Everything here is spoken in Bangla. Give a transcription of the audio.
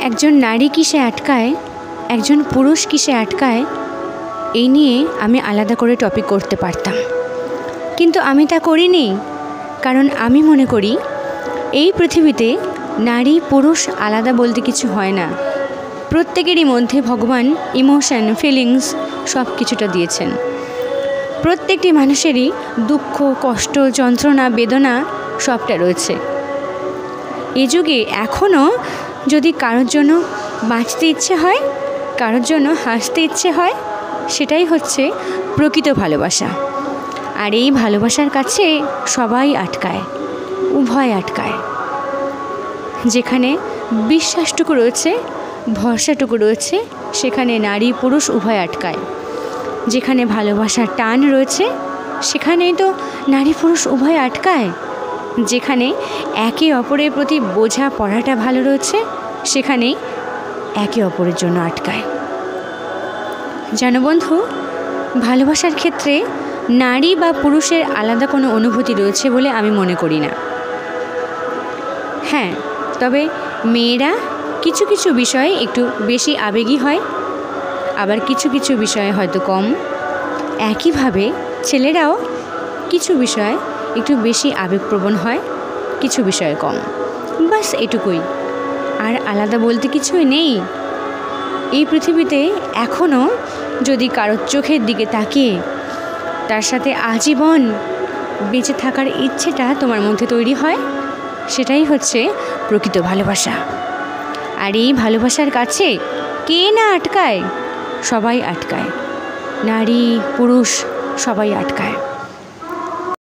একজন নারী কিসে আটকায়, একজন পুরুষ কিসে আটকায়, এই নিয়ে আমি আলাদা করে টপিক করতে পারতাম, কিন্তু আমি তা করিনি। কারণ আমি মনে করি এই পৃথিবীতে নারী পুরুষ আলাদা বলতে কিছু হয় না। প্রত্যেকেরই মধ্যে ভগবান ইমোশন, ফিলিংস সব কিছুটা দিয়েছেন। প্রত্যেকটি মানুষেরই দুঃখ, কষ্ট, যন্ত্রণা, বেদনা সবটা রয়েছে। এ যুগে এখনও যদি কারোর জন্য বাঁচতে ইচ্ছে হয়, কারোর জন্য হাসতে ইচ্ছে হয়, সেটাই হচ্ছে প্রকৃত ভালোবাসা। আর এই ভালোবাসার কাছে সবাই আটকায়, উভয় আটকায়। যেখানে বিশ্বাসটুকু রয়েছে, ভরসাটুকু রয়েছে, সেখানে নারী পুরুষ উভয় আটকায়। যেখানে ভালোবাসার টান রয়েছে, সেখানেই তো নারী পুরুষ উভয় আটকায়। যেখানে একে অপরের প্রতি বোঝা পড়াটা ভালো রয়েছে, সেখানেই একে অপরের জন্য আটকায়। জানো বন্ধু, ভালোবাসার ক্ষেত্রে নারী বা পুরুষের আলাদা কোনো অনুভূতি রয়েছে বলে আমি মনে করি না। হ্যাঁ, তবে মেয়েরা কিছু কিছু বিষয়ে একটু বেশি আবেগী হয়, আবার কিছু কিছু বিষয়ে হয়তো কম। একইভাবে ছেলেরাও কিছু বিষয়ে একটু বেশি আবেগপ্রবণ হয়, কিছু বিষয়ে কম। বাস এটুকুই, আর আলাদা বলতে কিছুই নেই। এই পৃথিবীতে এখনও যদি কারোর চোখের দিকে তাকিয়ে তার সাথে আজীবন বেঁচে থাকার ইচ্ছেটা তোমার মধ্যে তৈরি হয়, সেটাই হচ্ছে প্রকৃত ভালোবাসা। আর এই ভালোবাসার কাছে কে না আটকায়? সবাই আটকায়, নারী পুরুষ সবাই আটকায়।